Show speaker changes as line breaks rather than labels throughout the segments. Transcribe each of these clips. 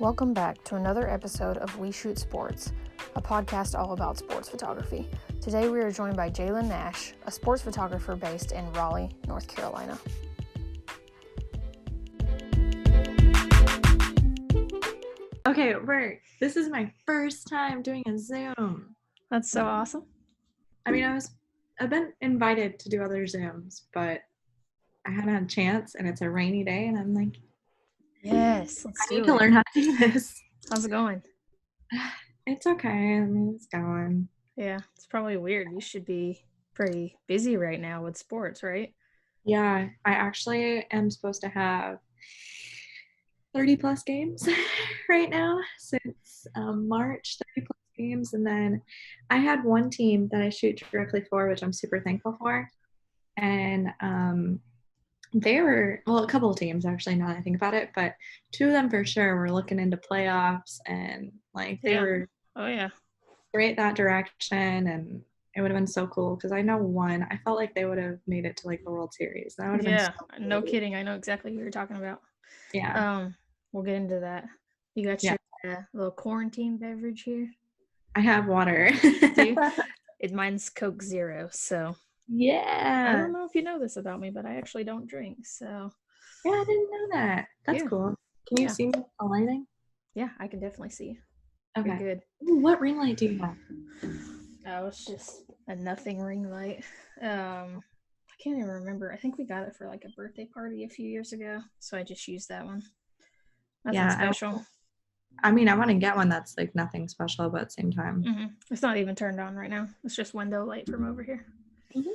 Welcome back to another episode of We Shoot Sports, a podcast all about sports photography. Today we are joined by Jaylynn Nash, a sports photographer based in Raleigh, North Carolina.
Okay, this is my first time doing a Zoom.
That's so awesome.
I mean, I've been invited to do other Zooms, but I hadn't had a chance, and it's a rainy day, and I'm like,
yes,
I need to learn how to do this.
How's it going?
It's okay. I mean, it's going.
Yeah, it's probably weird. You should be pretty busy right now with sports, right?
Yeah, I actually am supposed to have 30 plus games right now since March, 30 plus games. And then I had one team that I shoot directly for, which I'm super thankful for. And they were, well, a couple of teams actually, now that I think about it, but two of them for sure were looking into playoffs, and like they were straight that direction, and it would have been so cool because I know one, I felt like they would have made it to like the World Series. That would have been so cool.
No kidding. I know exactly what you're talking about.
Yeah.
We'll get into that. You got your little quarantine beverage here?
I have water.
Mine's Coke Zero, so.
Yeah.
I don't know if you know this about me, but I actually don't drink, so.
Yeah, I didn't know that. That's cool. Can you see me with the lighting?
Yeah, I can definitely see you.
Okay.
You're good.
Ooh, what ring light do you have?
Oh, it's just a nothing ring light. I can't even remember. I think we got it for like a birthday party a few years ago, so I just used that one. Nothing special.
I mean, I want to get one that's like nothing special, but at the same time.
Mm-hmm. It's not even turned on right now. It's just window light from over here.
Mm-hmm.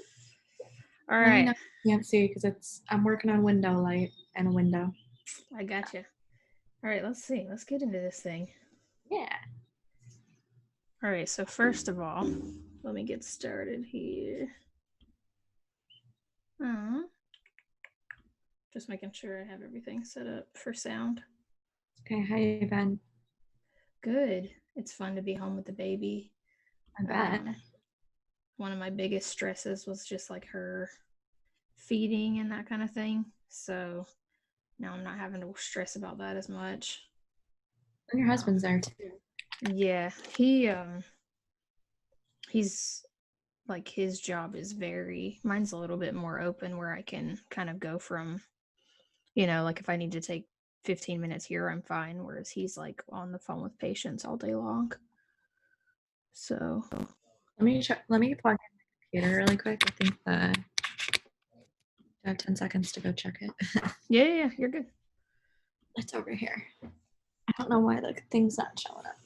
All right.
You can't see because I'm working on window light and a window.
I gotcha. All right, let's see. Let's get into this thing.
Yeah.
All right, so first of all, let me get started here. Just making sure I have everything set up for sound.
Okay, how you been?
Good. It's fun to be home with the baby.
I bet.
One of my biggest stresses was just like her feeding and that kind of thing. So now I'm not having to stress about that as much.
And your husband's there too.
Yeah, he's like, his job is mine's a little bit more open where I can kind of go from, like if I need to take 15 minutes here, I'm fine. Whereas he's like on the phone with patients all day long. So
let me plug in my computer really quick. I think I have 10 seconds to go check it.
yeah, you're good.
It's over here. I don't know why the thing's not showing up.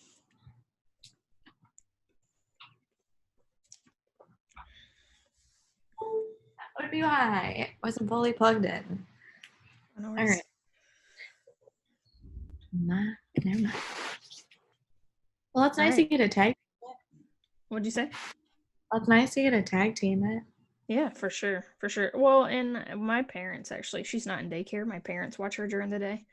That would be why it wasn't fully plugged in. All right. Never mind. Well, it's nice to get a tag.
What'd you say?
Well, it's nice to get a tag team it.
Yeah, for sure. Well, and my parents, actually, she's not in daycare. My parents watch her during the day.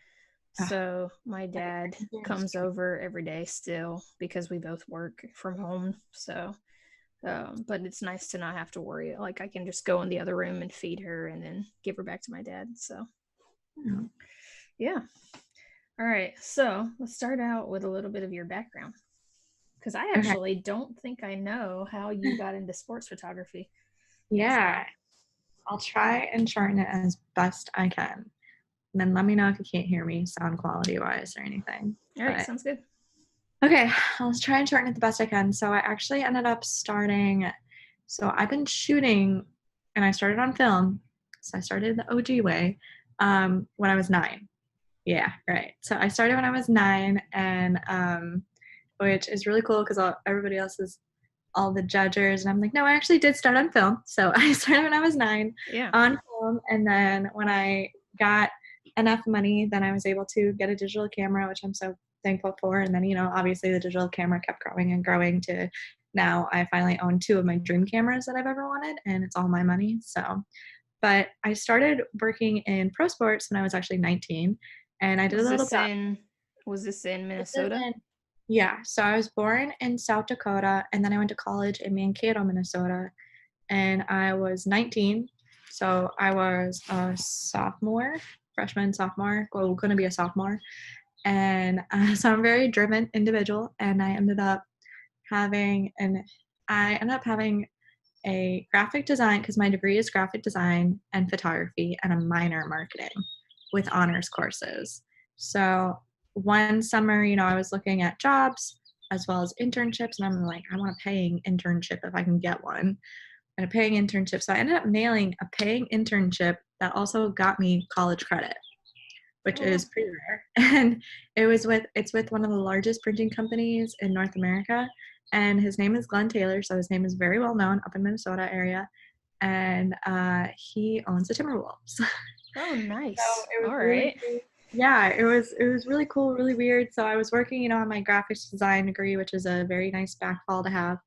So my dad comes over every day still because we both work from home. So, but it's nice to not have to worry. Like, I can just go in the other room and feed her and then give her back to my dad. So, yeah. All right. So let's start out with a little bit of your background. Because I actually don't think I know how you got into sports photography.
Yeah. I'll try and shorten it as best I can. And then let me know if you can't hear me sound quality wise or anything.
All right, sounds good.
Okay, I'll try and shorten it the best I can. So I actually ended up so I've been shooting, and I started on film. So I started the OG way when I was 9. Yeah, right. So I started when I was 9, and which is really cool because everybody else is all the judgers, and I'm like, no, I actually did start on film. So I started when I was 9 on film, and then when I got enough money, then I was able to get a digital camera, which I'm so thankful for. And then, obviously the digital camera kept growing and growing to now I finally own 2 of my dream cameras that I've ever wanted, and it's all my money. So, but I started working in pro sports when I was actually 19, and I did
Was this in Minnesota?
Yeah. So I was born in South Dakota, and then I went to college in Mankato, Minnesota, and I was 19. So I was a freshman, sophomore, going to be a sophomore. And so I'm a very driven individual, and I ended up having a graphic design, because my degree is graphic design and photography, and a minor marketing with honors courses. So one summer, I was looking at jobs as well as internships, and I'm like, I want a paying internship if I can get one, and a paying internship. So I ended up nailing a paying internship that also got me college credit, which is pretty rare. And it's with one of the largest printing companies in North America. And his name is Glenn Taylor, so his name is very well known up in Minnesota area. And he owns the Timberwolves.
Oh, nice.
So it was
all
really
right.
cool. Yeah, it was really cool, really weird. So I was working, on my graphics design degree, which is a very nice backfall to have.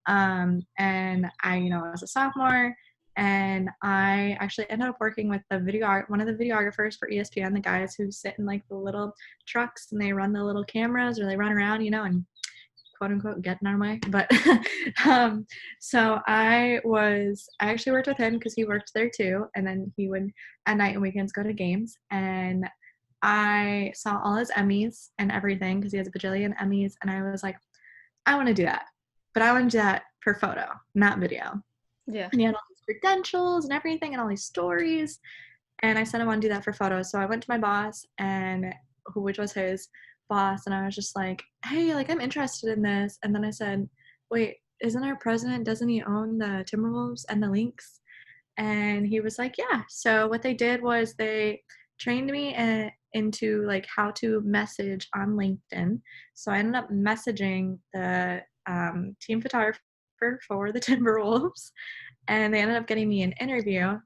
And I, was a sophomore, and I actually ended up working with one of the videographers for ESPN, the guys who sit in like the little trucks and they run the little cameras, or they run around, and quote unquote get in our way. But so I actually worked with him because he worked there too, and then he would at night and weekends go to games, and I saw all his Emmys and everything because he has a bajillion Emmys, and I was like, I want to do that, but I want to do that for photo, not video.
Yeah.
And he had all these credentials and everything and all these stories, and I said I want to do that for photos. So I went to my boss, which was his boss, and I was just like, hey, like I'm interested in this. And then I said, wait, isn't our president, doesn't he own the Timberwolves and the Lynx? And he was like, yeah. So what they did was they trained me into like how to message on LinkedIn. So I ended up messaging the team photographer for the Timberwolves, and they ended up getting me an interview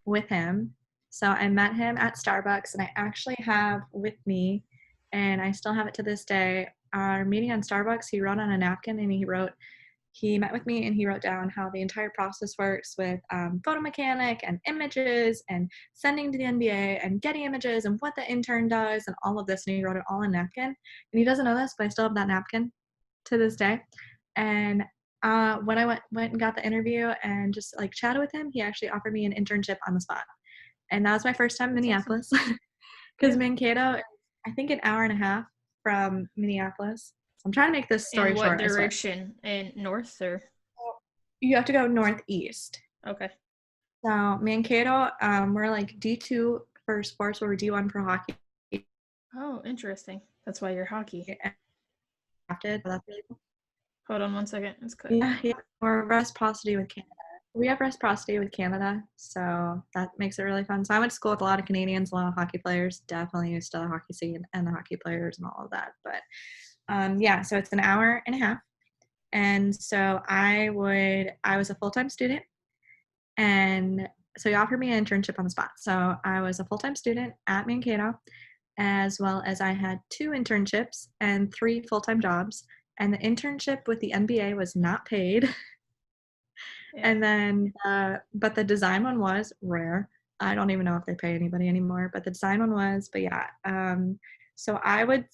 with him. So I met him at Starbucks, and I actually have with me, and I still have it to this day, our meeting on Starbucks. He wrote on a napkin, and he met with me, and he wrote down how the entire process works with photo mechanic and images and sending to the NBA and getting images and what the intern does and all of this. And he wrote it all on a napkin. And he doesn't know this, but I still have that napkin to this day. And when I went and got the interview and just like chatted with him, he actually offered me an internship on the spot. And that was my first time in Minneapolis, because Mankato is, I think, an hour and a half from Minneapolis. So I'm trying to make this story short.
In what direction? In north or?
You have to go northeast.
Okay.
So Mankato, we're like D2 for sports, or we're D1 for hockey.
Oh, interesting. That's why you're hockey.
That's really cool.
Hold on 1 second. It's cut.
Yeah. We're reciprocity with Canada. We have reciprocity with Canada, so that makes it really fun. So I went to school with a lot of Canadians, a lot of hockey players, definitely used to the hockey scene and the hockey players and all of that. But yeah, so it's an hour and a half. And so I was a full-time student, and so he offered me an internship on the spot. So I was a full-time student at Mankato, as well as I had 2 internships and 3 full-time jobs. And the internship with the NBA was not paid. Yeah. And then, but the design one was rare. I don't even know if they pay anybody anymore, but the design one was. But yeah, so I would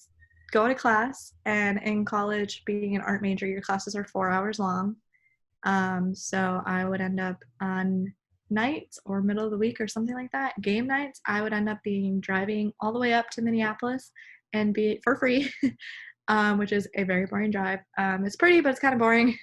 go to class, and in college, being an art major, your classes are 4 hours long. So I would end up on nights or middle of the week or something like that, game nights, I would end up driving all the way up to Minneapolis and be for free. Which is a very boring drive. It's pretty, but it's kind of boring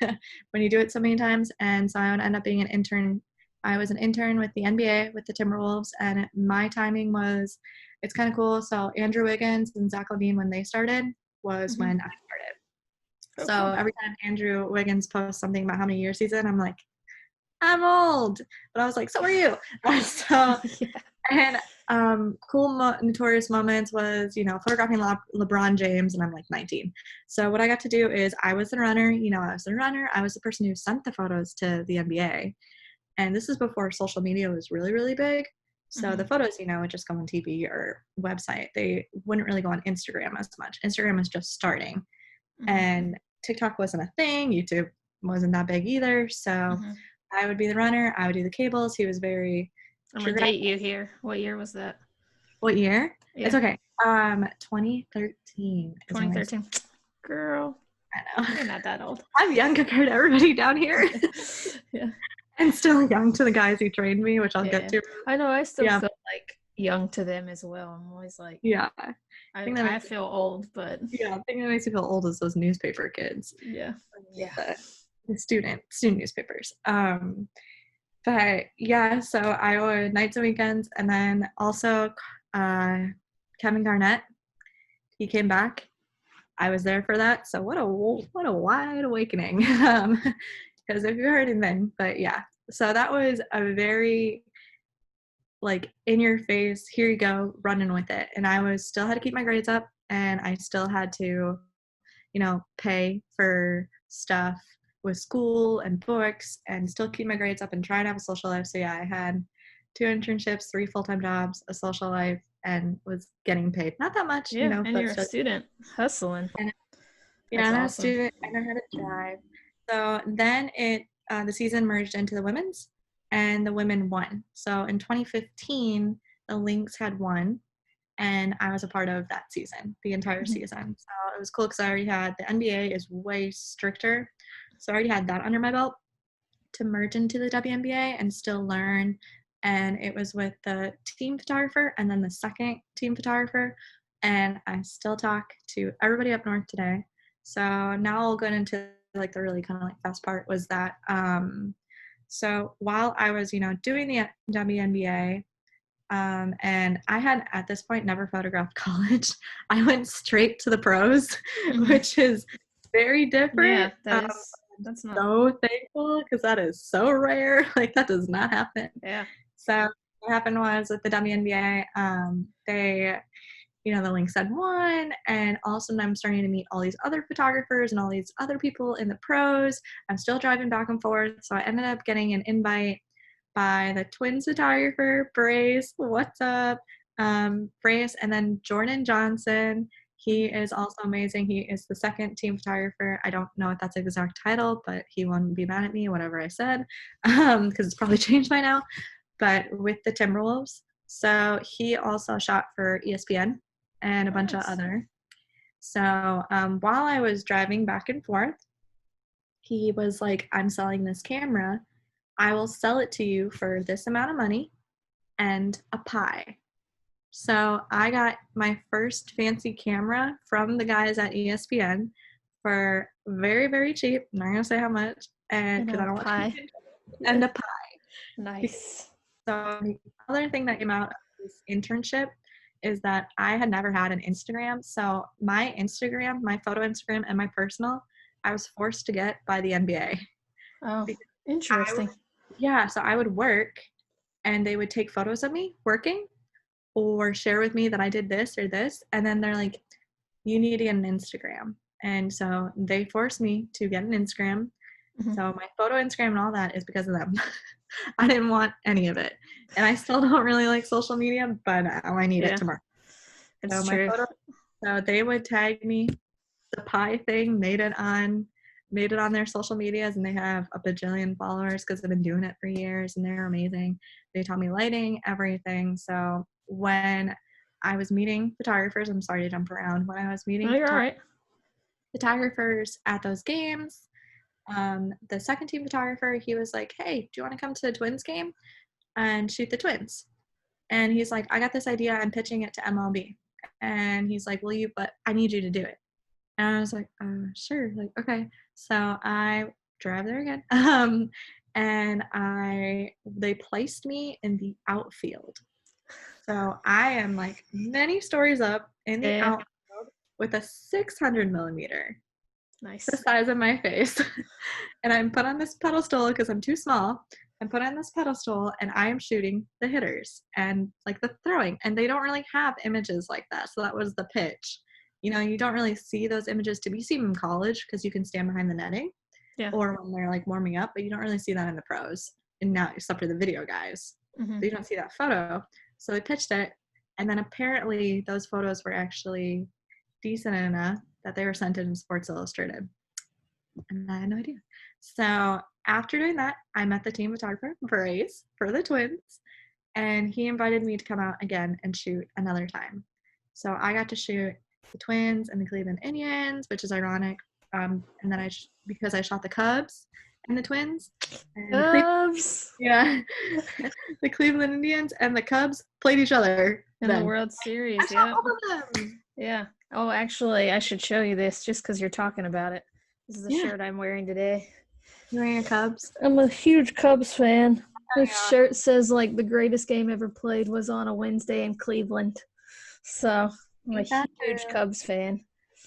when you do it so many times. And so I would end up being an intern. I was an intern with the NBA, with the Timberwolves, and my timing was, it's kind of cool. So Andrew Wiggins and Zach LaVine, when they started, was when I started. Okay. So every time Andrew Wiggins posts something about how many years he's in, I'm like, I'm old. But I was like, so are you. So, yeah. And cool notorious moments was, photographing LeBron James, and I'm like 19. So what I got to do is I was the runner. I was the person who sent the photos to the NBA. And this is before social media was really, really big. So the photos, would just go on TV or website. They wouldn't really go on Instagram as much. Instagram was just starting. And TikTok wasn't a thing. YouTube wasn't that big either. So I would be the runner. I would do the cables. He was very...
I'm going to date you here. What year was that?
What year? Yeah. It's okay. 2013.
2013. Girl.
I know.
You're not that old.
I'm young compared to everybody down here.
Yeah.
And still young to the guys who trained me, which I'll get to.
I know. I still feel like young to them as well. I'm always like,
Yeah. I think that
I
makes
feel old, but
yeah, I think that makes me feel old as those newspaper kids.
yeah. Yeah.
The student newspapers. But yeah, so I would nights and weekends, and then also uh, Kevin Garnett, he came back. I was there for that, so what a wide awakening. Because if you heard him then, but yeah, so that was a very like in your face, here you go, running with it, and I was still had to keep my grades up, and I still had to pay for stuff with school and books and still keep my grades up and try to have a social life. So yeah, I had 2 internships, 3 full-time jobs, a social life, and was getting paid. Not that much,
Yeah, and
but
you're a
still.
student hustling.
And yeah,
That's
and I was a
awesome.
student. I know how to drive. So then the season merged into the women's, and the women won. So in 2015, the Lynx had won, and I was a part of that season, the entire
Mhm.
season. So it was cool because I already had the NBA is way stricter, so I already had that under my belt to merge into the WNBA and still learn. And it was with the team photographer and then the second team photographer, and I still talk to everybody up north today. So now I'll go into like the really kind of like fast part was that so while I was doing the WNBA, and I had at this point never photographed college. I went straight to the pros,
Mhm.
which is very different.
Yeah, that's not.
So thankful because that is so rare. Like that does not happen.
Yeah.
So what happened was with the WNBA, they the Lynx had won, and also I'm starting to meet all these other photographers and all these other people in the pros. I'm still driving back and forth, so I ended up getting an invite by the Twins photographer, Brace. What's up? Brace, and then Jordan Johnson. He is also amazing. He is the second team photographer. I don't know if that's the exact title, but he won't be mad at me, whatever I said, because it's probably changed by now. But with the Timberwolves. So he also shot for ESPN and a bunch of
Nice.
other. So while I was driving back and forth, he was like, I'm selling this camera. I will sell it to you for this amount of money and a pie. So I got my first fancy camera from the guys at ESPN for very, very cheap. I'm not going to say how much, and
And
because I
a
don't want to,
pie.
and a pie.
Nice.
So the other thing that came out of this internship is that I had never had an Instagram. So my Instagram, my photo Instagram, and my personal, I was forced to get by the NBA.
Oh,
Because I would,
interesting.
yeah, so I would work and they would take photos of me working or share with me that I did this or this. And then they're like, you need to get an Instagram. And so they forced me to get an Instagram.
Mhm.
So my photo Instagram and all that is because of them. I didn't want any of it. And I still don't really like social media, but I need it
Yeah,
tomorrow. So
it's
my
true.
photo, so they would tag me. The pie thing made it on their social medias, and they have a bajillion followers because they've been doing it for years, and they're amazing. They taught me lighting, everything. So when I was meeting photographers, I'm sorry to jump around. When I was
No,
meeting
you're all right.
photographers at those games, the second team photographer, he was like, "Hey, do you want to come to the Twins game and shoot the Twins?" And he's like, "I got this idea. I'm pitching it to MLB." And he's like, "Will you? But I need you to do it." And I was like, "Sure." Like, okay. So I drive there again. And they placed me in the outfield. So I am like many stories up in the
Yeah.
outfield with a 600 millimeter, the
Nice.
size of my face. And I'm put on this pedestal because I'm too small. I'm put on this pedestal and I am shooting the hitters and like the throwing. And they don't really have images like that. So that was the pitch. You don't really see those images to be seen in college because you can stand behind the netting
Yeah.
or when they're like warming up, but you don't really see that in the pros. And now, except for the video guys.
Hmm.
So you don't see that photo. So they pitched it. And then apparently those photos were actually decent enough that they were sent in Sports Illustrated. And I had no idea. So after doing that, I met the team photographer, Brace, for the Twins, and he invited me to come out again and shoot another time. So I got to shoot the Twins and the Cleveland Indians, which is ironic. And then because I shot the Cubs, and the Twins and
Cubs.
the Cleveland Indians and the Cubs played each other
In the World Series.
I saw all of them.
Yeah. Oh, actually, I should show you this just because you're talking about it. This is the shirt I'm wearing today.
You're wearing a Cubs?
I'm a huge Cubs fan. This shirt says like the greatest game ever played was on a Wednesday in Cleveland. So I'm a huge Cubs fan.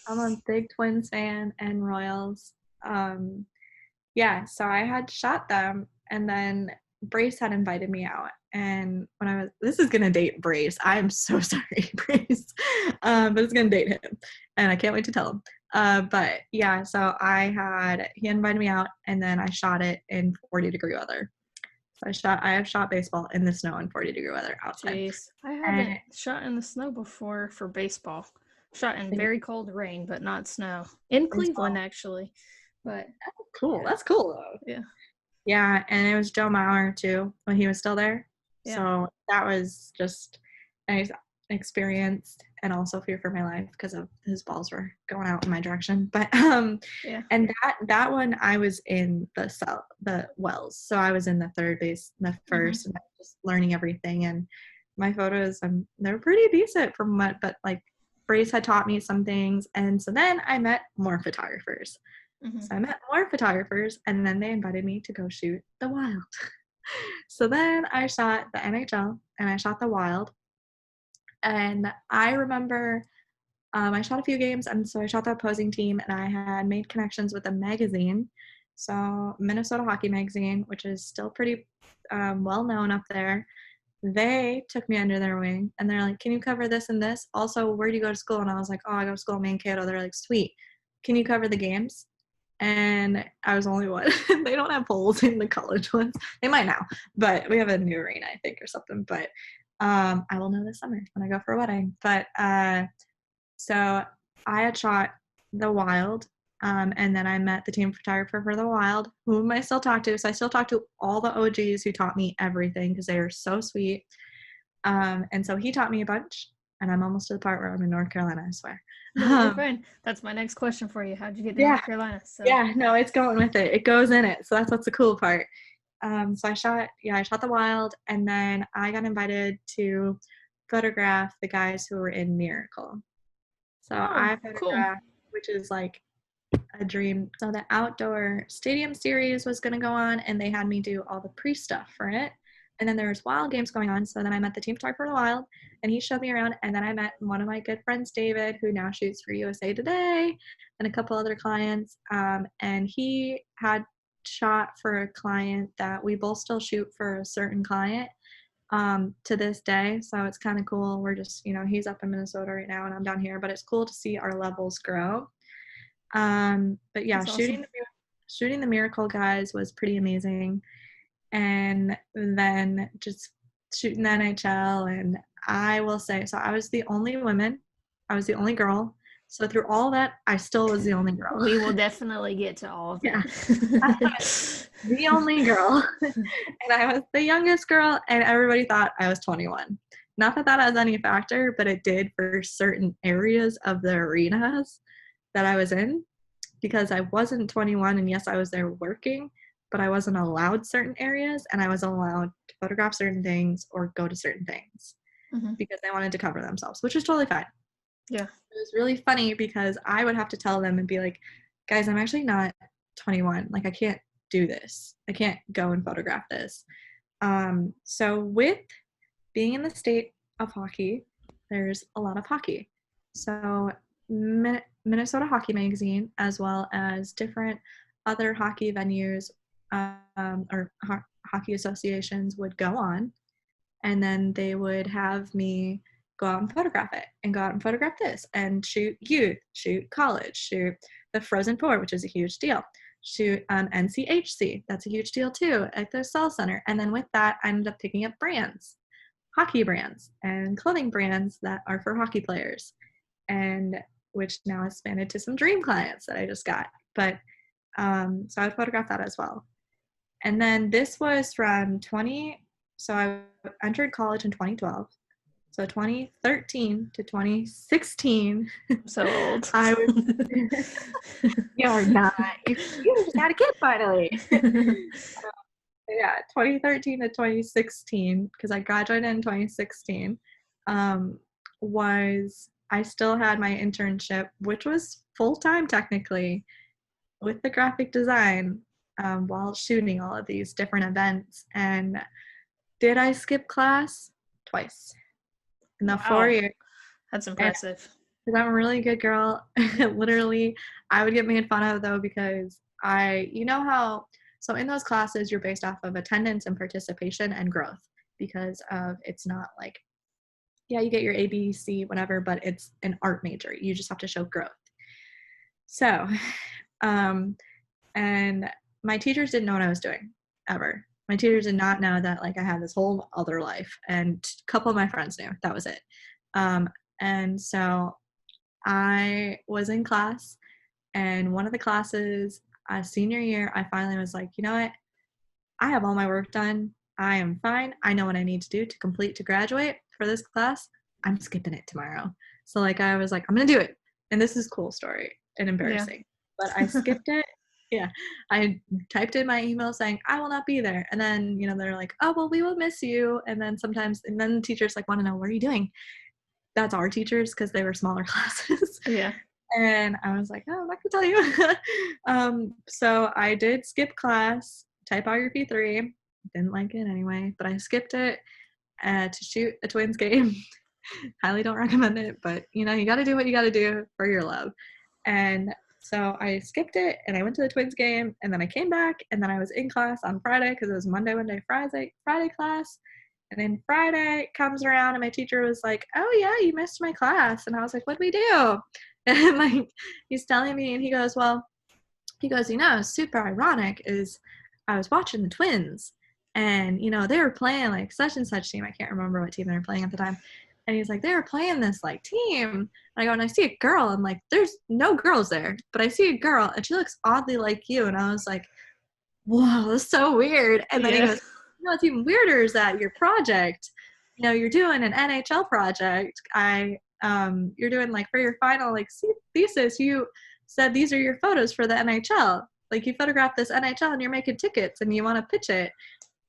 I'm a big Twins fan and Royals. So I had shot them, and then Brace had invited me out. And when this is gonna date Brace. I am so sorry, Brace, but it's gonna date him, and I can't wait to tell him. But yeah, so he invited me out, and then I shot it in 40-degree weather. So I have shot baseball in the snow in 40-degree weather outside.
Jeez, I haven't shot in the snow before for baseball. Shot in very cold rain, but not snow. In Cleveland, actually. But
cool. That's cool though.
Yeah.
Yeah, and it was Joe Mauer too when he was still there. Yeah. So that was just an experience, and also fear for my life because of his balls were going out in my direction. But and that one I was in the Wells, so I was in the third base, the first, and I was just learning everything. And my photos, they're pretty decent from what, but like Brace had taught me some things, and so then I met more photographers. So I met more photographers, and then they invited me to go shoot the Wild. So then I shot the NHL, and I shot the Wild. And I remember I shot a few games, and so I shot the opposing team, and I had made connections with a magazine. So Minnesota Hockey Magazine, which is still pretty well-known up there. They took me under their wing, and they're like, can you cover this and this? Also, where do you go to school? And I was like, oh, I go to school in Mankato. They're like, sweet. Can you cover the games? And I was only one. They don't have polls in the college ones. They might now, but we have a new arena, I think, or something. But I will know this summer when I go for a wedding. But so I had shot the Wild, and then I met the team photographer for the Wild, whom I still talk to. So I still talk to all the OGs who taught me everything because they are so sweet. And so he taught me a bunch, and I'm almost to the part where I'm in North Carolina, I swear.
No, you're fine. That's my next question for you. How'd you get to North Carolina? So.
Yeah, no, it's going with it. It goes in it. So that's what's the cool part. So I shot the Wild, and then I got invited to photograph the guys who were in Miracle. So I photographed, which is like a dream. So the outdoor stadium series was going to go on, and they had me do all the pre-stuff for it. And then there was Wild games going on. So then I met the team photographer for the Wild, and he showed me around. And then I met one of my good friends, David, who now shoots for USA Today, and a couple other clients. And he had shot for a client that we both still shoot for a certain client to this day. So it's kind of cool. We're just, he's up in Minnesota right now, and I'm down here. But it's cool to see our levels grow. But yeah, shooting the Miracle guys was pretty amazing. And then just shooting the NHL, and I will say, so I was the only woman, I was the only girl. So through all that, I still was the only girl.
We will definitely get to all of it.
Yeah. The only girl. And I was the youngest girl, and everybody thought I was 21. Not that has any factor, but it did for certain areas of the arenas that I was in, because I wasn't 21, and yes, I was there working, but I wasn't allowed certain areas, and I was allowed to photograph certain things or go to certain things because they wanted to cover themselves, which is totally fine.
Yeah.
It was really funny because I would have to tell them and be like, guys, I'm actually not 21. Like, I can't do this. I can't go and photograph this. So with being in the state of hockey, there's a lot of hockey. So Minnesota Hockey Magazine, as well as different other hockey venues or hockey associations would go on, and then they would have me go out and photograph it, and go out and photograph this, and shoot youth, shoot college, shoot the Frozen Four, which is a huge deal, shoot NCHC, that's a huge deal too, at the Cell Center. And then with that, I ended up picking up brands, hockey brands and clothing brands that are for hockey players, and which now has expanded to some dream clients that I just got. But so I would photograph that as well. And then this was from so I entered college in 2012. So 2013 to 2016.
I'm so old.
I was. You're not. You just had a kid finally. Yeah, 2013 to 2016, because I graduated in 2016, was I still had my internship, which was full-time technically, with the graphic design, while shooting all of these different events. And did I skip class? Twice in the 4
Wow.
years.
That's
And
impressive.
because I'm a really good girl, literally, I would get made fun of though because you know how, so in those classes, you're based off of attendance and participation and growth because of it's not like, yeah, you get your A, B, C, whatever, but it's an art major. You just have to show growth. So, and my teachers didn't know what I was doing ever. My teachers did not know that like I had this whole other life, and a couple of my friends knew. That was it. And so I was in class, and one of the classes, senior year, I finally was like, you know what? I have all my work done. I am fine. I know what I need to do to graduate for this class. I'm skipping it tomorrow. So like I was like, I'm gonna do it. And this is a cool story and embarrassing. But I skipped it. Yeah. I typed in my email saying I will not be there. And then, they're like, oh well, we will miss you. And then the teachers like want to know, what are you doing? That's our teachers because they were smaller classes.
Yeah.
And I was like, oh, I'm not gonna tell you. So I did skip class, typography 3. Didn't like it anyway, but I skipped it to shoot a Twins game. Highly don't recommend it, but you got to do what you got to do for your love. And so I skipped it and I went to the Twins game, and then I came back, and then I was in class on Friday because it was Monday, Wednesday, Friday class. And then Friday comes around and my teacher was like, oh yeah, you missed my class. And I was like, what'd we do? And like he's telling me, and he goes, super ironic is I was watching the Twins, and they were playing like such and such team. I can't remember what team they were playing at the time. And he's like, they were playing this like team. And I go, and I see a girl. I'm like, there's no girls there, but I see a girl and she looks oddly like you. And I was like, whoa, that's so weird. And then he goes, what's even weirder is that your project, you're doing an NHL project. You're doing like for your final like thesis, you said these are your photos for the NHL. Like you photographed this NHL and you're making tickets and you want to pitch it,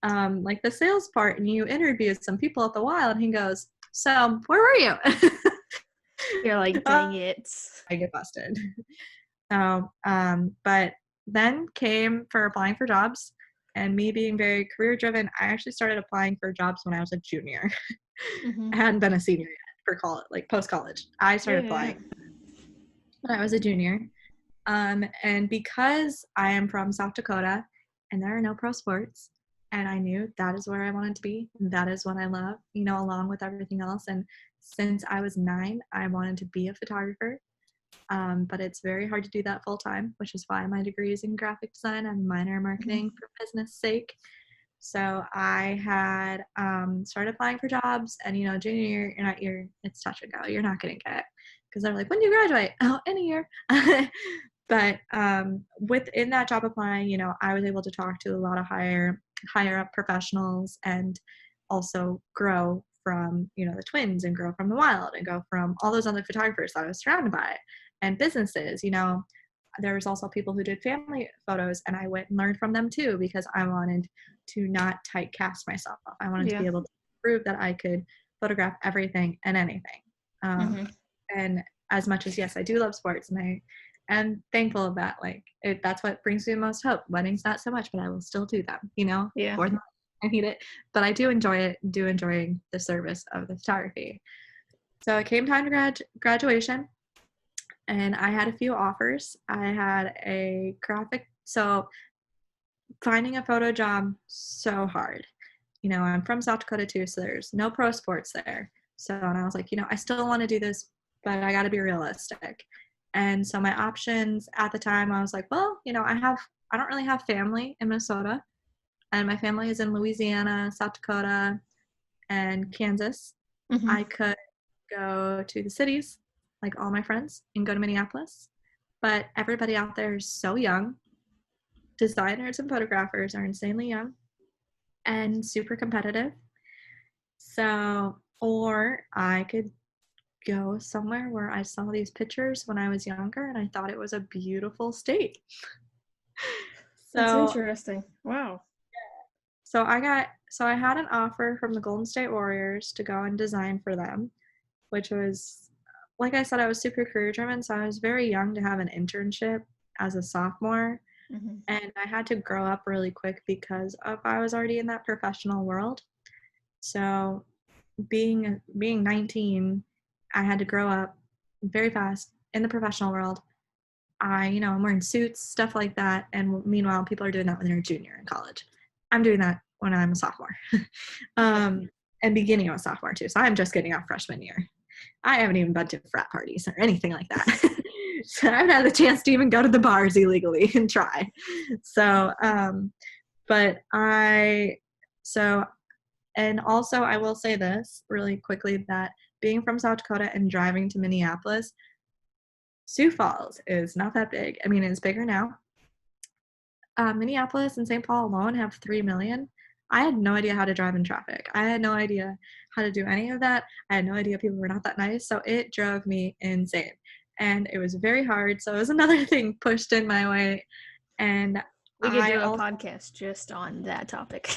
like the sales part, and you interviewed some people at the Wild. And he goes, so where were you?
You're like, dang it.
I get busted. So, but then came for applying for jobs, and me being very career driven, I actually started applying for jobs when I was a junior.
Mm-hmm.
I hadn't been a senior yet for college, like post college. I started applying when I was a junior. And because I am from South Dakota and there are no pro sports, and I knew that is where I wanted to be, that is what I love, along with everything else. And since I was 9, I wanted to be a photographer. But it's very hard to do that full time, which is why my degree is in graphic design and minor in marketing for business sake. So I had started applying for jobs, and junior year, it's touch and go. You're not going to get, because they're like, when do you graduate? Oh, in a year. But within that job applying, I was able to talk to a lot of higher up professionals, and also grow from the Twins, and grow from the Wild, and go from all those other photographers that I was surrounded by, and businesses. There was also people who did family photos, and I went and learned from them too, because I wanted to not typecast myself. I wanted to be able to prove that I could photograph everything and anything. And as much as, yes, I do love sports, and I am thankful of that. Like that's what brings me the most hope. Weddings, not so much, but I will still do them,
Yeah.
For them. I hate it, but I do enjoy the service of the photography. So it came time to graduation, and I had a few offers. I had a so finding a photo job, so hard. I'm from South Dakota too, so there's no pro sports there. So, and I was like, I still want to do this, but I got to be realistic. And so my options at the time, I was like, well, I don't really have family in Minnesota, and my family is in Louisiana, South Dakota, and Kansas. I could go to the cities, like all my friends, and go to Minneapolis. But everybody out there is so young. Designers and photographers are insanely young and super competitive. So, or I could go somewhere where I saw these pictures when I was younger and I thought it was a beautiful state.
That's
So
interesting. Wow.
so I had an offer from the Golden State Warriors to go and design for them, which was, like I said, I was super career driven, so I was very young to have an internship as a sophomore,
Mm-hmm.
and I had to grow up really quick because of I was already in that professional world. So being 19, I had to grow up very fast in the professional world. I'm wearing suits, stuff like that, and meanwhile, people are doing that when they're a junior in college. I'm doing that when I'm a sophomore,
Yeah.
and beginning of a sophomore too. So I'm just getting off freshman year. I haven't even been to frat parties or anything like that. So I haven't had the chance to even go to the bars illegally and try. So, but so, and also I will say this really quickly that being from South Dakota and driving to Minneapolis, Sioux Falls is not that big. I mean, it's bigger now. Minneapolis and St. Paul alone have 3 million. I had no idea how to drive in traffic. I had no idea how to do any of that. I had no idea people were not that nice. So it drove me insane. And it was very hard. So it was another thing pushed in my way. And
We could
I
do a
also,
podcast just on that topic.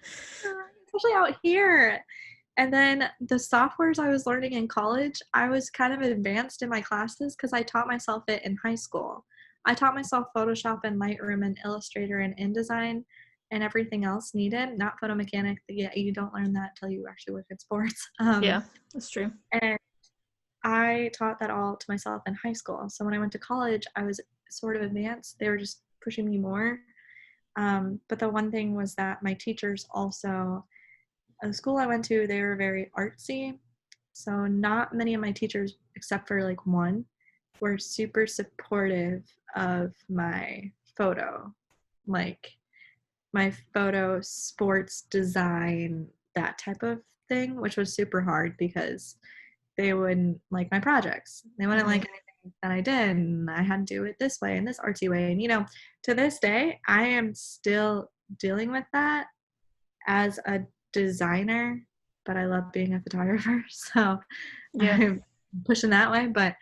especially out here. And then the softwares I was learning in college, I was kind of advanced in my classes because I taught myself it in high school. I taught myself Photoshop and Lightroom and Illustrator and InDesign and everything else needed, not photo mechanic. Yeah, you don't learn that till you actually work in sports.
Yeah, that's true.
And I taught that all to myself in high school. So when I went to college, I was sort of advanced. They were just pushing me more. But the one thing was that my teachers also, the school I went to, they were very artsy. So not many of my teachers, except for like one, were super supportive of my photo, like my photo, sports design, that type of thing, which was super hard because they wouldn't like my projects. They wouldn't
Mm-hmm.
like anything that I did, and I had to do it this way and this artsy way. And to this day, I am still dealing with that as a designer, but I love being a photographer, so
Yeah.
I'm pushing that way. But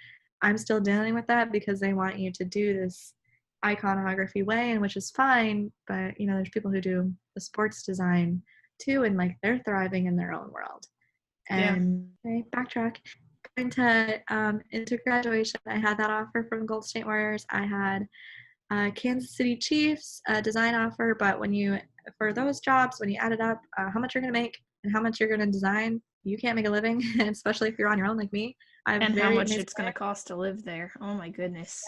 I'm still dealing with that because they want you to do this iconography way, and which is fine. But there's people who do the sports design too, and like they're thriving in their own world.
Yeah.
And okay, backtrack. Into graduation, I had that offer from Gold State Warriors. I had Kansas City Chiefs design offer, but for those jobs, when you add it up, how much you're going to make and how much you're going to design, you can't make a living, especially if you're on your own like me. I have
And how
very
much
amazing.
it's going to cost to live there. Oh my goodness.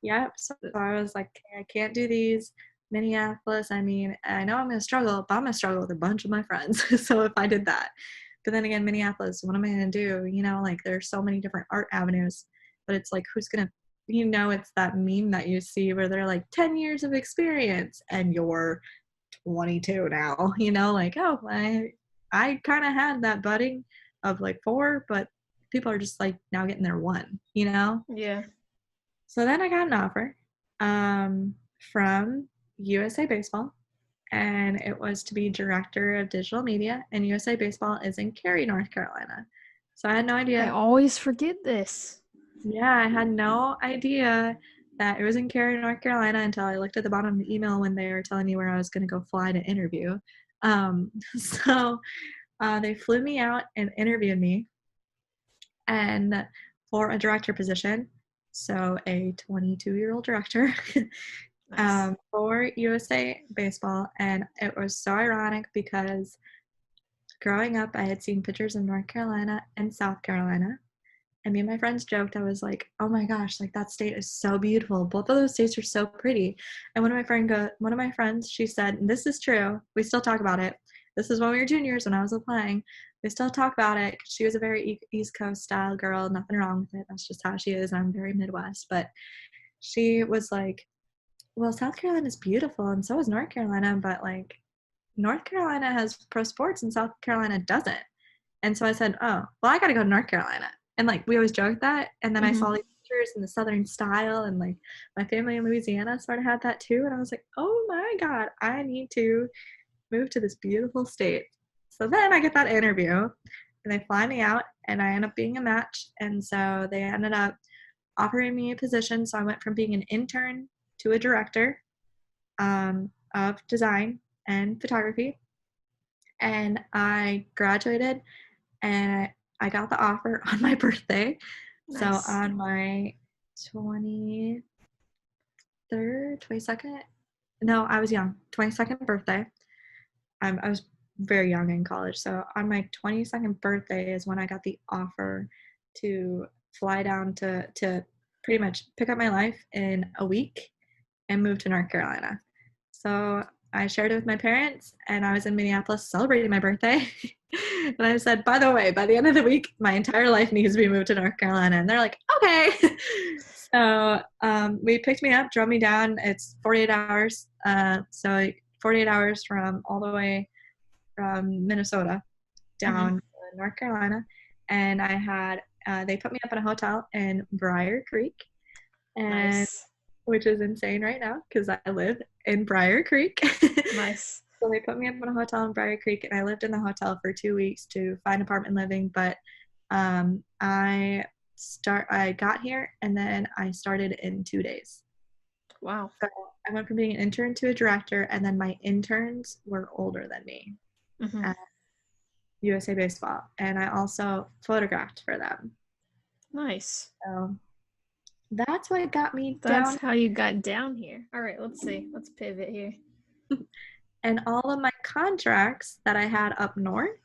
Yep. So I was like, okay, I can't do these. Minneapolis, I mean, I know I'm going to struggle, but I'm going to struggle with a bunch of my friends. So if I did that, but then again, Minneapolis, what am I going to do? Like there's so many different art avenues, but it's like, who's going to, it's that meme that you see where they're like 10 years of experience and you're 22 now, like, oh, I kind of had that budding of like 4, but people are just like now getting their 1.
Yeah.
So then I got an offer from USA Baseball, and it was to be director of digital media, and USA Baseball is in Cary, North Carolina. So I had no
I
idea.
always forget this.
Yeah, I had no idea that it was in Cary, North Carolina until I looked at the bottom of the email when they were telling me where I was going to go fly to interview. So they flew me out and interviewed me, and for a director position, so a 22-year-old director.
Nice.
For USA Baseball, and it was so ironic because growing up, I had seen pictures of North Carolina and South Carolina, and me and my friends joked. I was like, "Oh my gosh, like that state is so beautiful. Both of those states are so pretty." And one of my friends, she said, and this is true. We still talk about it. This is when we were juniors, when I was applying. We still talk about it. She was a very East Coast style girl. Nothing wrong with it. That's just how she is. I'm very Midwest, but she was like, well, South Carolina is beautiful, and so is North Carolina, but like North Carolina has pro sports and South Carolina doesn't. And so I said, oh, well, I got to go to North Carolina. And like we always joke that. And then I
Mm-hmm.
saw these pictures in the Southern style, and like my family in Louisiana sort of had that too. And I was like, oh my God, I need to move to this beautiful state. So then I get that interview and they fly me out and I end up being a match. And so they ended up offering me a position. So I went from being an intern to a director of design and photography. And I graduated and I got the offer on my birthday.
Nice.
So on my 23rd, 22nd? No, I was young. 22nd birthday. I was very young in college. So on my 22nd birthday is when I got the offer to fly down to pretty much pick up my life in a week and move to North Carolina. So I shared it with my parents and I was in Minneapolis celebrating my birthday. And I said, by the way, by the end of the week, my entire life needs to be moved to North Carolina. And they're like, okay. So we picked me up, drove me down. It's 48 hours. So 48 hours from all the way from Minnesota down to North Carolina. And I had, they put me up in a hotel in Briar Creek. And
nice.
Which is insane right now because I live in Briar Creek.
Nice.
So they put me up in a hotel in Briar Creek, and I lived in the hotel for 2 weeks to find apartment living. But I got here, and then I started in 2 days.
Wow.
So I went from being an intern to a director, and then my interns were older than me at USA Baseball, and I also photographed for them.
Nice.
So that's what got me
That's
down.
how you got down here. All right, let's see. Let's pivot here.
And all of my contracts that I had up north,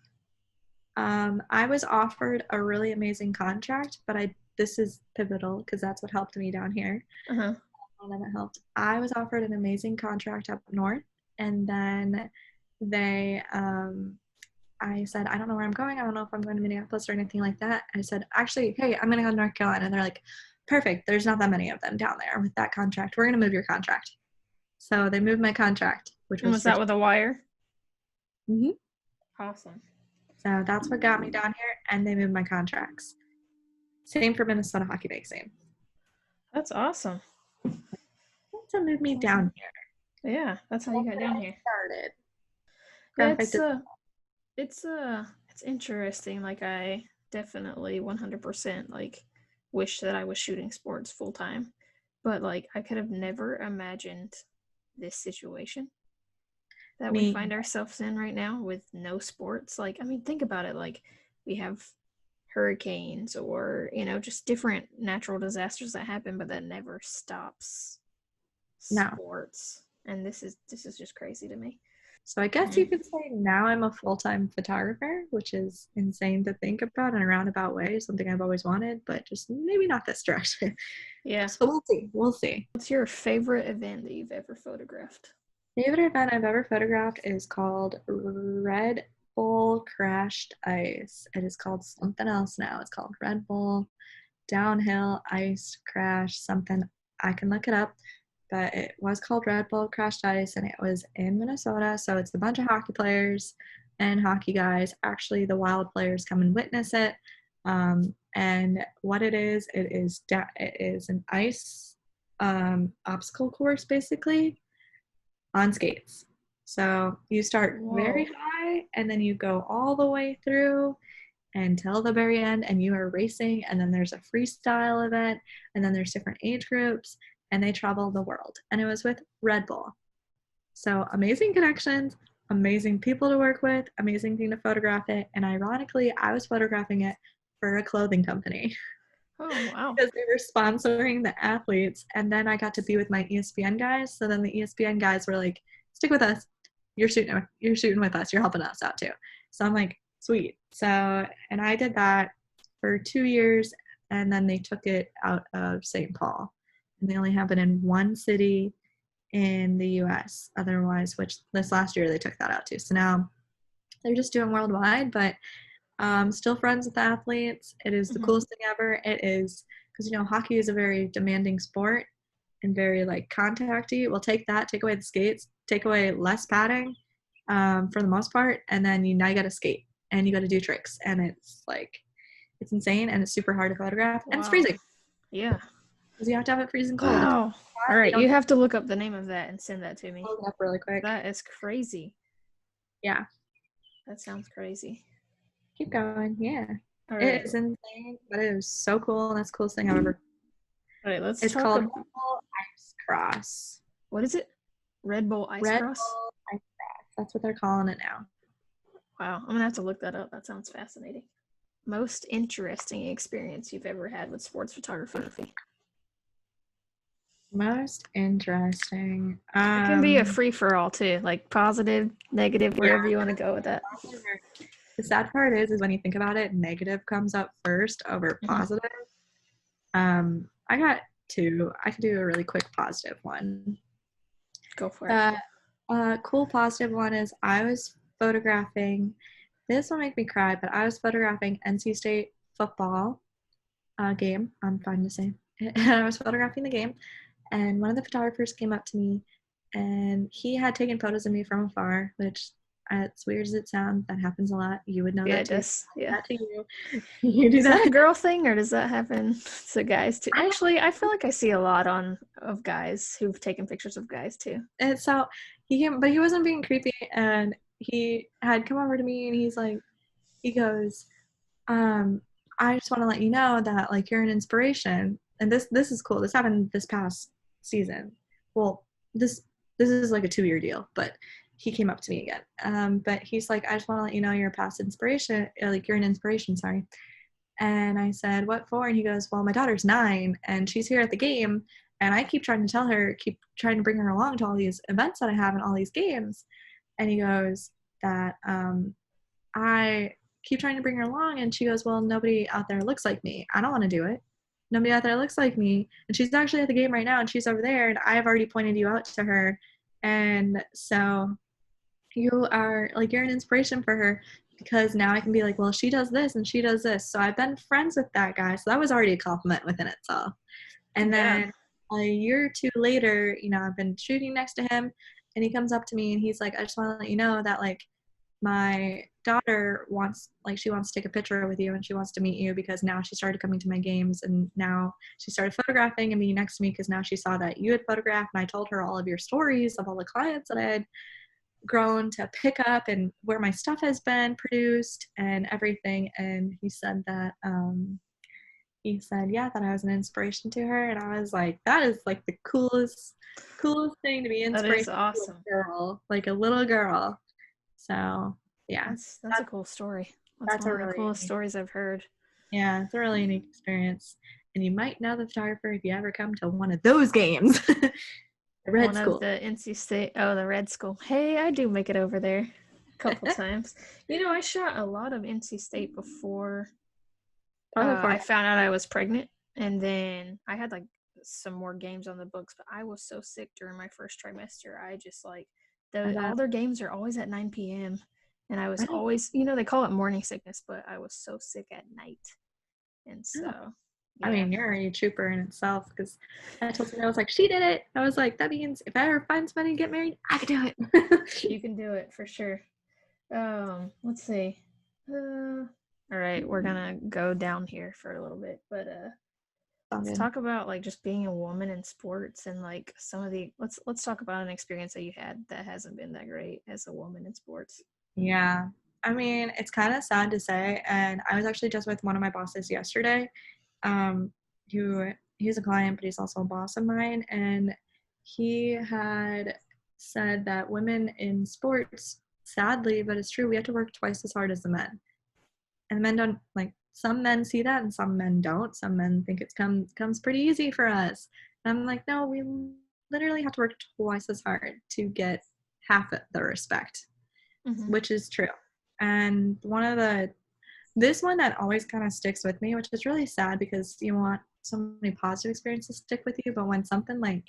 I was offered a really amazing contract, but this is pivotal because that's what helped me down here.
Uh-huh.
And then it helped. I was offered an amazing contract up north, and then I said, I don't know where I'm going. I don't know if I'm going to Minneapolis or anything like that. I said, actually, hey, I'm going to go to North Carolina. And they're like, perfect. There's not that many of them down there with that contract. We're going to move your contract. So they moved my contract, which was
that with a wire?
Mm-hmm.
Awesome.
So that's what got me down here, and they moved my contracts. Same for Minnesota Hockey Magazine.
That's awesome.
That's what moved me down here.
Yeah, that's how you got down here.
Started.
It's interesting. Like I definitely 100% like wish that I was shooting sports full time, but like I could have never imagined this situation that we find ourselves in right now with no sports. Like, I mean, think about it. Like we have hurricanes or, just different natural disasters that happen, but that never stops sports. And this is just crazy to me.
So I guess you could say now I'm a full-time photographer, which is insane to think about in a roundabout way, something I've always wanted, but just maybe not this direction.
Yeah.
So we'll see.
What's your favorite event that you've ever photographed?
Favorite event I've ever photographed is called Red Bull Crashed Ice. It is called something else now. It's called Red Bull Downhill Ice Crash something. I can look it up. But it was called Red Bull Crashed Ice, and it was in Minnesota. So it's a bunch of hockey players and hockey guys. Actually, the Wild players come and witness it. And what it is an ice obstacle course, basically, on skates. So you start very high, and then you go all the way through until the very end, and you are racing. And then there's a freestyle event, and then there's different age groups. And they travel the world. And it was with Red Bull. So amazing connections, amazing people to work with, amazing thing to photograph it. And ironically, I was photographing it for a clothing company.
Oh, wow.
Because they were sponsoring the athletes. And then I got to be with my ESPN guys. So then the ESPN guys were like, stick with us. You're shooting with us. You're helping us out too. So I'm like, sweet. So, and I did that for 2 years. And then they took it out of St. Paul. And they only have it in one city in the US otherwise, which this last year they took that out too. So now they're just doing worldwide, but still friends with the athletes. It is the coolest thing ever. It is because, hockey is a very demanding sport and very like contacty. Well, take away the skates, take away less padding for the most part. And then now you got to skate and you got to do tricks. And it's insane and it's super hard to photograph. And it's freezing.
Yeah.
Because you have to have it freezing cold.
Wow. All right, you have to look up the name of that and send that to me.
Hold it up really quick.
That is crazy.
Yeah.
That sounds crazy.
Keep going. Yeah.
All
It
right.
is insane, but it was so cool. That's the coolest thing I've ever.
All right, let's
It's
talk
called
about
Red Bull Ice Cross.
what is it? Red Bull Ice
Red
Cross?
Bull Ice Cross. That's what they're calling it now.
Wow, I'm gonna have to look that up. That sounds fascinating. Most interesting experience you've ever had with sports photography.
Most interesting.
It can be a free for all too, like positive, negative,
Yeah.
wherever you want to go with that.
The sad part is when you think about it, negative comes up first over positive. I got two. I could do a really quick positive one.
Go for it.
The cool positive one is I was photographing. This will make me cry, but I was photographing NC State football game. I'm fine to say. And I was photographing the game, and one of the photographers came up to me, and he had taken photos of me from afar, which, as weird as it sounds, that happens a lot. You would know
Yeah,
that
it
too.
does. Yeah.
That to you. You do
Is
that.
that a girl thing or does that happen to guys too? Actually, I feel like I see a lot of guys who've taken pictures of guys too.
And so he came, but he wasn't being creepy, and he had come over to me, and he goes, I just want to let you know that like you're an inspiration, and this is cool. This happened this past season. Well, this is like a 2-year deal, but he came up to me again. But he's like, I just want to let you know you're a past inspiration, like you're an inspiration. Sorry. And I said, what for? And he goes, well, my daughter's 9 and she's here at the game. And I keep trying to tell her, keep trying to bring her along to all these events that I have and all these games. And he goes that I keep trying to bring her along. And she goes, well, nobody out there looks like me. I don't want to do it. Nobody out there looks like me. And she's actually at the game right now and she's over there. And I've already pointed you out to her. And so you are like, you're an inspiration for her because now I can be like, well, she does this and she does this. So I've been friends with that guy. So that was already a compliment within itself. And then a year or 2 later, you know, I've been shooting next to him and he comes up to me and he's like, I just want to let you know that like my daughter she wants to take a picture with you and she wants to meet you because now she started coming to my games and now she started photographing and being next to me because now she saw that you had photographed and I told her all of your stories of all the clients that I had grown to pick up and where my stuff has been produced and everything. And he said that yeah, that I was an inspiration to her. And I was like, that is like the coolest thing to be inspiration
That is awesome.
to a girl, like a little girl. So yeah,
that's a cool story. That's one of the coolest stories I've heard.
Yeah, it's a really unique experience. And you might know the photographer if you ever come to one of those games. The Red School.
Of the NC State. Oh, the Red School. Hey, I do make it over there a couple times. You know, I shot a lot of NC State before I found out I was pregnant. And then I had like some more games on the books, but I was so sick during my first trimester. I just like, all their games are always at 9 p.m. And I was always, you know, they call it morning sickness, but I was so sick at night. And so,
yeah. I mean, you're a trooper in itself because I told her, I was like, she did it. I was like, that means if I ever find somebody to get married, I can do it.
You can do it for sure. Let's see. All right, we're gonna go down here for a little bit, but let's talk about like just being a woman in sports and like some of the let's talk about an experience that you had that hasn't been that great as a woman in sports.
Yeah. I mean, it's kind of sad to say, and I was actually just with one of my bosses yesterday, he's a client, but he's also a boss of mine, and he had said that women in sports, sadly, but it's true, we have to work twice as hard as the men. And the men don't, like, some men see that and some men don't. Some men think it comes pretty easy for us. And I'm like, no, we literally have to work twice as hard to get half the respect, which is true. And this one that always kind of sticks with me, which is really sad because you want so many positive experiences to stick with you, but when something like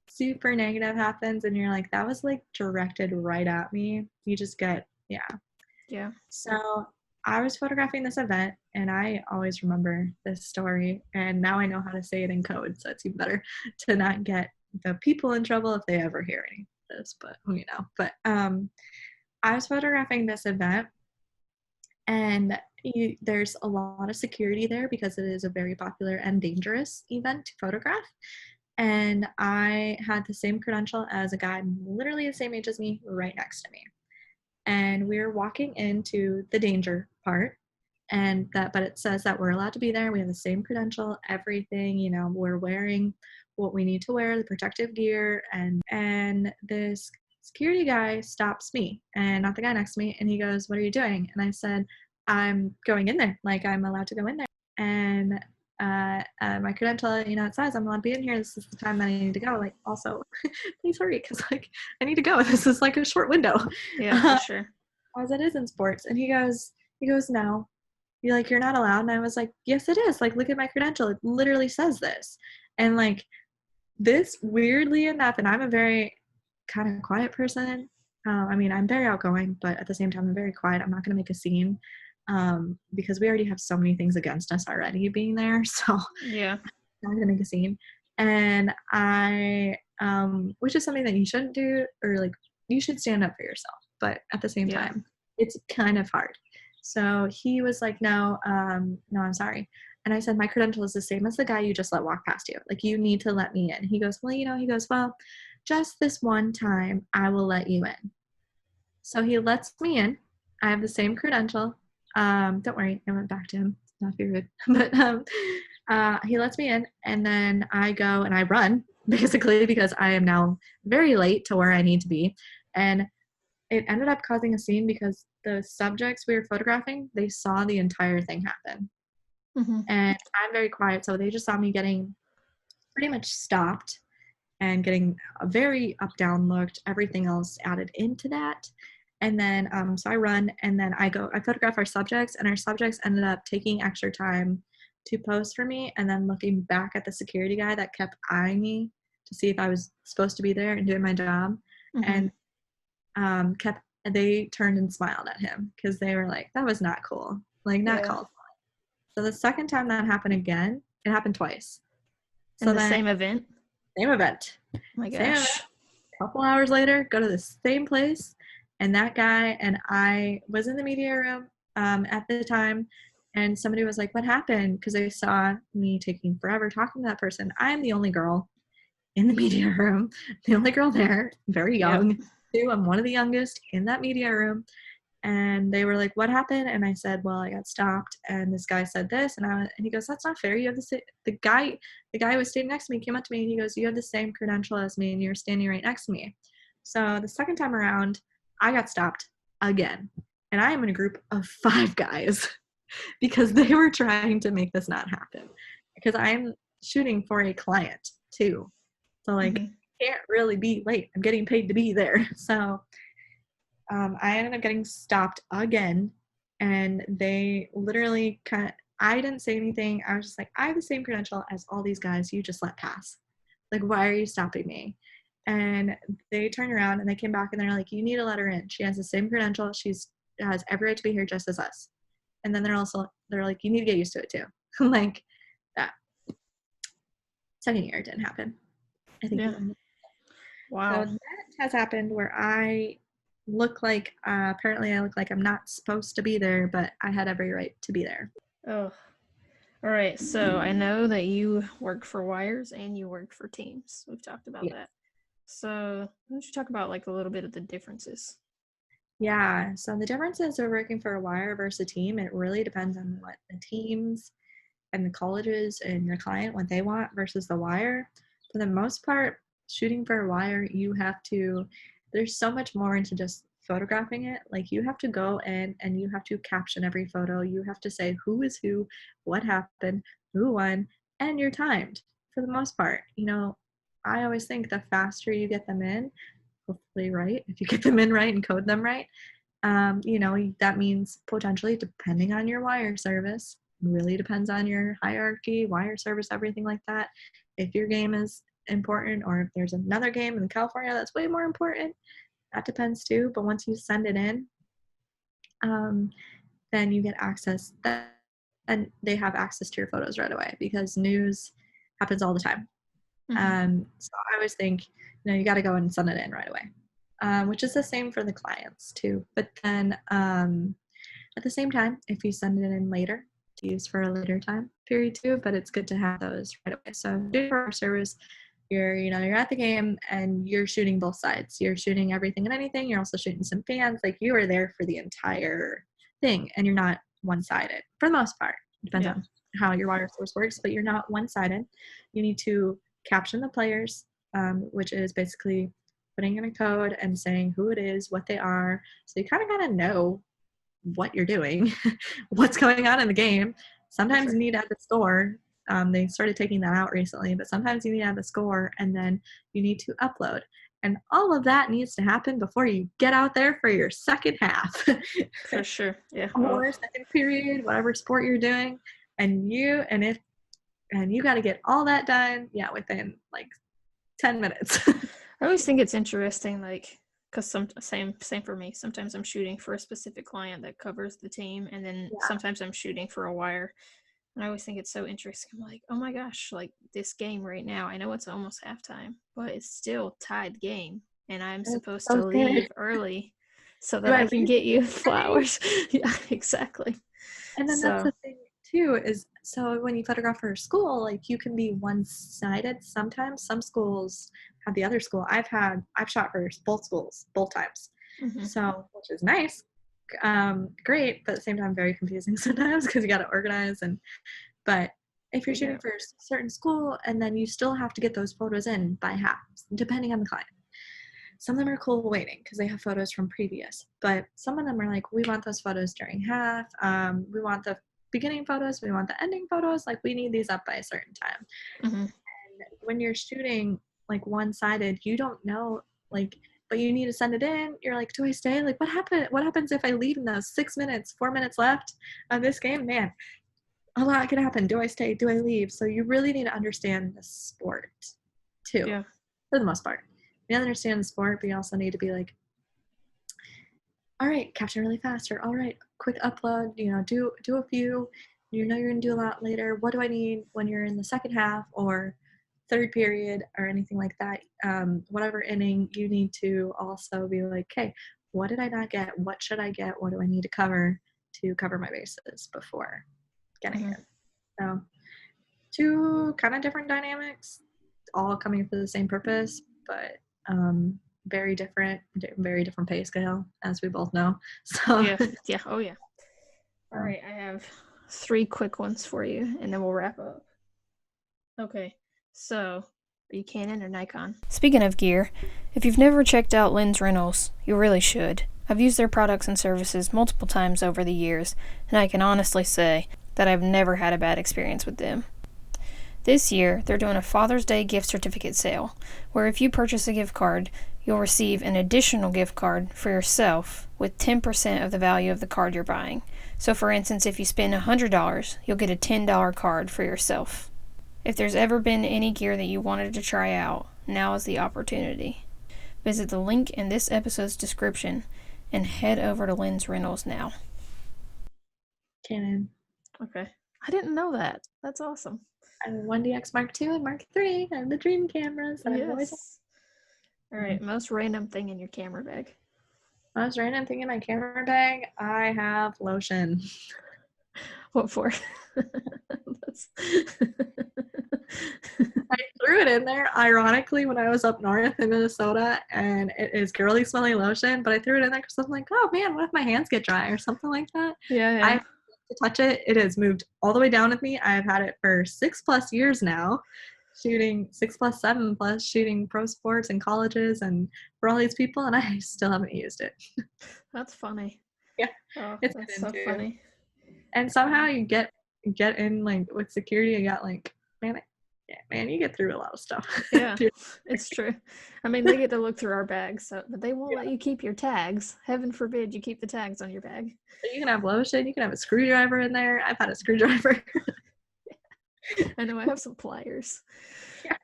super negative happens and you're like, that was like directed right at me, you just get, yeah. So I was photographing this event and I always remember this story and now I know how to say it in code, so it's even better to not get the people in trouble if they ever hear any of this, but you know. But I was photographing this event and there's a lot of security there because it is a very popular and dangerous event to photograph. And I had the same credential as a guy literally the same age as me right next to me. and we're walking into the danger part, but it says that we're allowed to be there. We have the same credential, everything, we're wearing what we need to wear, the protective gear, and this security guy stops me, and not the guy next to me, and he goes, "What are you doing?" And I said, "I'm going in there, like I'm allowed to go in there." And my credential, it says I'm allowed to be in here. This is the time that I need to go. Like, also, please hurry, because like I need to go. This is like a short window.
Yeah, for sure.
As it is in sports. And he goes, "No, you're not allowed." And I was like, "Yes, it is. Like, look at my credential. It literally says this." And like this, weirdly enough, and I'm a very kind of quiet person. I mean, I'm very outgoing, but at the same time, I'm very quiet. I'm not going to make a scene because we already have so many things against us already being there. So
yeah,
I'm not going to make a scene. And which is something that you shouldn't do, or like you should stand up for yourself. But at the same time, it's kind of hard. So he was like, "No, no, I'm sorry." And I said, "My credential is the same as the guy you just let walk past you. Like, you need to let me in." He goes, "Well, just this one time, I will let you in." So he lets me in. I have the same credential. Don't worry, I went back to him. Not be rude. But he lets me in, and then I go and I run, basically, because I am now very late to where I need to be. And it ended up causing a scene because the subjects we were photographing, they saw the entire thing happen.
Mm-hmm.
And I'm very quiet, so they just saw me getting pretty much stopped and getting a very up-down looked, everything else added into that. And then, so I run, and then I photograph our subjects, and our subjects ended up taking extra time to pose for me, and then looking back at the security guy that kept eyeing me to see if I was supposed to be there and doing my job.
Mm-hmm.
And they turned and smiled at him because they were like, "That was not cool, like not called." So the second time that happened again, it happened twice.
So in the same event?
Same event.
Oh my gosh.
Same event. A couple hours later, go to the same place, and that guy and I was in the media room at the time, and somebody was like, "What happened?" Because they saw me taking forever talking to that person. I'm the only girl in the media room, the only girl there, very young, too. I'm one of the youngest in that media room. And they were like, "What happened?" And I said, "Well, I got stopped, and this guy said this." And he goes, "That's not fair. You have the guy who was standing next to me came up to me, and he goes, 'You have the same credential as me, and you're standing right next to me.'" So the second time around, I got stopped again, and I am in a group of 5 guys because they were trying to make this not happen. Because I'm shooting for a client too, so like, can't really be late. I'm getting paid to be there, so. I ended up getting stopped again, and they literally I didn't say anything. I was just like, "I have the same credential as all these guys you just let pass. Like, why are you stopping me?" And they turned around and they came back and they're like, "You need to let her in. She has the same credential. Has every right to be here just as us." And then they're like, "You need to get used to it too." Like that. Second year it didn't happen. I think.
Yeah. Wow.
So that has happened where I look like, apparently I look like I'm not supposed to be there, but I had every right to be there.
Oh. All right. So I know that you work for wires and you work for teams. We've talked about that. So why don't you talk about like a little bit of the differences?
Yeah. So the differences of working for a wire versus a team, it really depends on what the teams and the colleges and your client, what they want versus the wire. For the most part, shooting for a wire, there's so much more into just photographing it. Like, you have to go in and you have to caption every photo. You have to say who is who, what happened, who won, and you're timed for the most part. I always think the faster you get them in, hopefully right, if you get them in right and code them right, that means potentially, depending on your wire service, really depends on your hierarchy, wire service, everything like that. If your game is important, or if there's another game in California that's way more important, that depends too. But once you send it in, then you get access, and they have access to your photos right away, because news happens all the time. So I always think, you got to go and send it in right away, which is the same for the clients too. But then at the same time, if you send it in later, to use for a later time period too, but it's good to have those right away. So, for our service, you're at the game and you're shooting both sides. You're shooting everything and anything. You're also shooting some fans. Like, you are there for the entire thing, and you're not one-sided for the most part. It depends on how your water source works, but you're not one-sided. You need to caption the players, which is basically putting in a code and saying who it is, what they are. So you kind of got to know what you're doing, what's going on in the game. Sometimes you need to add the score. They started taking that out recently, but sometimes you need to add the score, and then you need to upload. And all of that needs to happen before you get out there for your second half.
For sure. Yeah.
Or second period, whatever sport you're doing. And you got to get all that done, within like 10 minutes.
I always think it's interesting, like, because same for me. Sometimes I'm shooting for a specific client that covers the team, and then sometimes I'm shooting for a wire. And I always think it's so interesting. I'm like, oh my gosh, like this game right now, I know it's almost halftime, but it's still tied game, and I'm supposed to leave early so that I can get you flowers. Yeah, exactly.
And then that's the thing too, is so when you photograph for a school, like, you can be one-sided sometimes. Some schools have the other school. I've shot for both schools both times. So, which is nice, great, but at the same time very confusing sometimes, because you got to organize. But if you're shooting for a certain school, and then you still have to get those photos in by half, depending on the client. Some of them are cool waiting because they have photos from previous, but some of them are like, we want those photos during half. We want the beginning photos. We want the ending photos. Like, we need these up by a certain time. And when you're shooting like one-sided, you don't know, like, but you need to send it in. You're like, do I stay? Like, what happens if I leave in those 6 minutes, 4 minutes left of this game? Man, a lot could happen. Do I stay? Do I leave? So you really need to understand the sport too, for the most part. You understand the sport, but you also need to be like, all right, caption really fast, or all right, quick upload, do a few, you're going to do a lot later. What do I need when you're in the second half or third period or anything like that? Whatever inning, you need to also be like, okay, what did I not get? What should I get? What do I need to cover my bases before getting it? So, two kind of different dynamics, all coming for the same purpose, but very different pay scale, as we both know. So
All right, I have 3 quick ones for you, and then we'll wrap up. Okay, so are you Canon or Nikon? Speaking of gear, if you've never checked out Lens Rentals, you really should. I've used their products and services multiple times over the years, and I can honestly say that I've never had a bad experience with them. This year, they're doing a Father's Day gift certificate sale, where if you purchase a gift card, you'll receive an additional gift card for yourself with 10% of the value of the card you're buying. So for instance, if you spend $100, you'll get a $10 card for yourself. If there's ever been any gear that you wanted to try out, now is the opportunity. Visit the link in this episode's description and head over to Lens Rentals now.
Canon.
Okay. I didn't know that. That's awesome.
I have a 1DX Mark II and Mark III. I have the dream cameras that I've always.
All right, most random thing in your camera bag.
Most random thing in my camera bag, I have lotion.
What for?
I threw it in there, ironically, when I was up north in Minnesota, and it is girly smelling lotion, but I threw it in there because I'm like, oh man, what if my hands get dry or something like that? I have to touch it. It has moved all the way down with me. I've had it for 6+ years now, shooting 6+7+, shooting pro sports and colleges and for all these people, and I still haven't used it.
That's funny.
Yeah.
Oh, that's so funny.
And somehow you get in, like, with security, you got like, man, you get through a lot of stuff.
Yeah, it's true. I mean, they get to look through our bags, but they won't let you keep your tags. Heaven forbid you keep the tags on your bag.
So you can have lotion, you can have a screwdriver in there. I've had a screwdriver.
I know, I have some pliers. Yeah.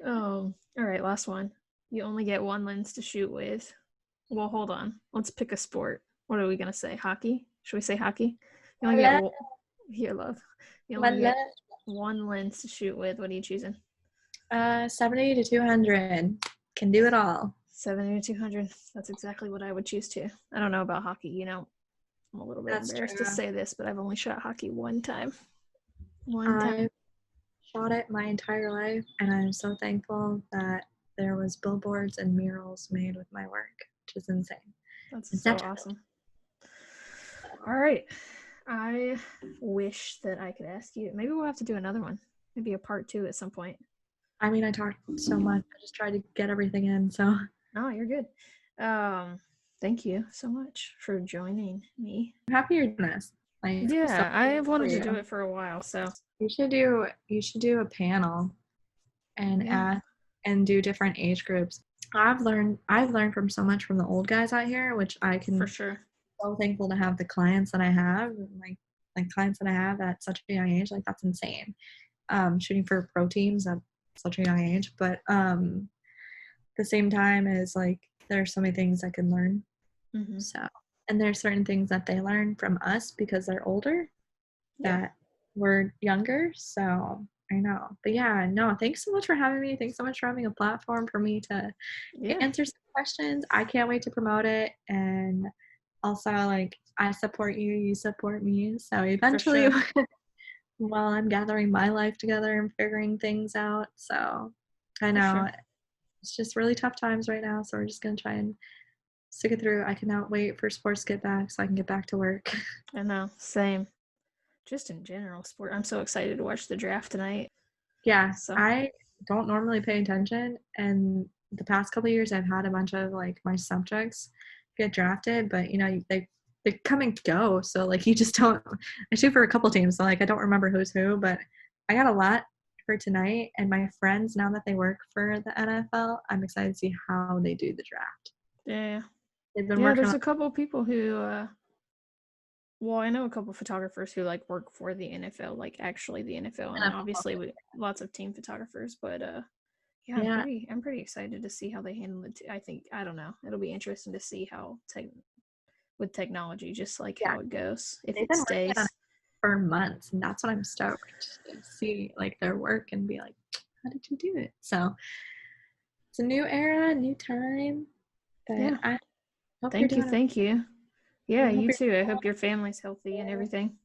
All right, last one. You only get one lens to shoot with. Well, hold on. Let's pick a sport. What are we going to say? Hockey? Should we say hockey? You only get You only get one lens to shoot with. What are you choosing?
70 to 200. Can do it all.
70 to 200. That's exactly what I would choose too. I don't know about hockey. I'm a little bit embarrassed to say this, but I've only shot hockey one time.
shot it my entire life, and I'm so thankful that there was billboards and murals made with my work, which is insane.
That's so awesome. All right. I wish that I could ask you. Maybe we'll have to do another one. Maybe a part 2 at some point.
I mean, I talked so much. I just tried to get everything in, so.
Oh, you're good. Thank you so much for joining me.
I'm happy you're doing this.
Like, yeah, I have wanted to do it for a while, so.
You should do a panel and do different age groups. I've learned from so much from the old guys out here, which I can
for sure.
So thankful to have the clients that I have, like clients that I have at such a young age. Like, that's insane. Shooting for pro teams at such a young age, but the same time is like there's so many things I can learn.
Mm-hmm.
So, and there's certain things that they learn from us because they're older that we're younger. So I know, but yeah, no, thanks so much for having me. Thanks so much for having a platform for me to answer some questions. I can't wait to promote it. And also, like, I support you, you support me. So eventually, while I'm gathering my life together and figuring things out. So I know it's just really tough times right now. So we're just going to try and stick it through. I cannot wait for sports to get back so I can get back to work.
I know, same. Just in general, sport. I'm so excited to watch the draft tonight.
Yeah, so. I don't normally pay attention, and the past couple of years I've had a bunch of like my subjects get drafted, but you know they come and go, so like you just don't. I shoot for a couple teams, so like I don't remember who's who, but I got a lot for tonight, and my friends, now that they work for the NFL, I'm excited to see how they do the draft.
Yeah, there's a couple of people who well, I know a couple of photographers who like work for the NFL, like actually the NFL, and obviously lots of team photographers. But I'm pretty excited to see how they handle it. I don't know. It'll be interesting to see how with technology, just like how it goes if it stays
for months, and that's what I'm stoked to see, like their work and be like, how did you do it? So it's a new era, new time. But I hope
thank you. Yeah, you too. I hope your family's healthy and everything.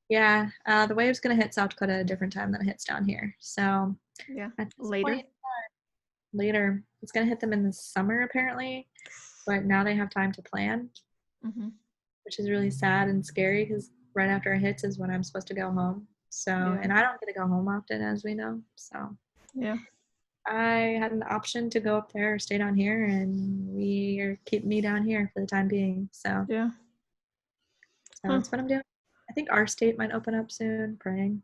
Yeah, the wave's going to hit South Dakota at a different time than it hits down here. So
later.
It's going to hit them in the summer apparently, but now they have time to plan, which is really sad and scary because right after it hits is when I'm supposed to go home. So, and I don't get to go home often, as we know. So I had an option to go up there or stay down here, and we are keeping me down here for the time being. So that's what I'm doing. I think our state might open up soon. Praying.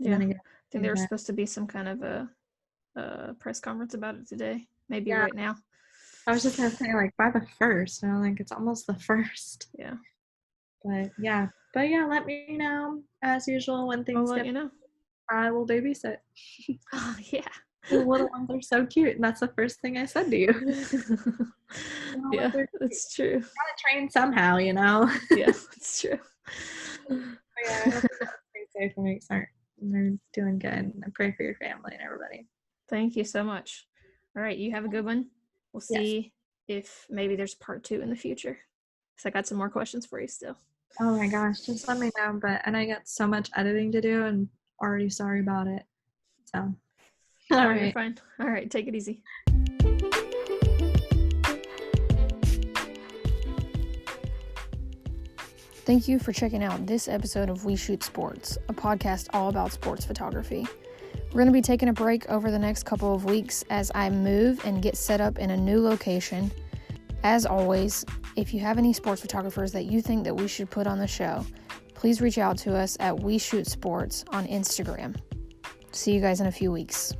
I think there was supposed to be some kind of a press conference about it today. Maybe right now.
I was just gonna say like by the 1st. And I'm like, it's almost the 1st.
Yeah.
But yeah, let me know as usual when things
I'll let you know.
I will babysit.
Oh yeah.
The little ones are so cute, and that's the first thing I said to you.
Yeah, that's true.
Gotta train somehow, you know.
Yeah, it's true.
I hope they're safe and they're doing good. I pray for your family and everybody.
Thank you so much. All right, you have a good one. We'll see if maybe there's part 2 in the future. So I got some more questions for you still.
Oh my gosh, just let me know. And I got so much editing to do, and already sorry about it. So.
All right. You're fine. All right. Take it easy. Thank you for checking out this episode of We Shoot Sports, a podcast all about sports photography. We're going to be taking a break over the next couple of weeks as I move and get set up in a new location. As always, if you have any sports photographers that you think that we should put on the show, please reach out to us at We Shoot Sports on Instagram. See you guys in a few weeks.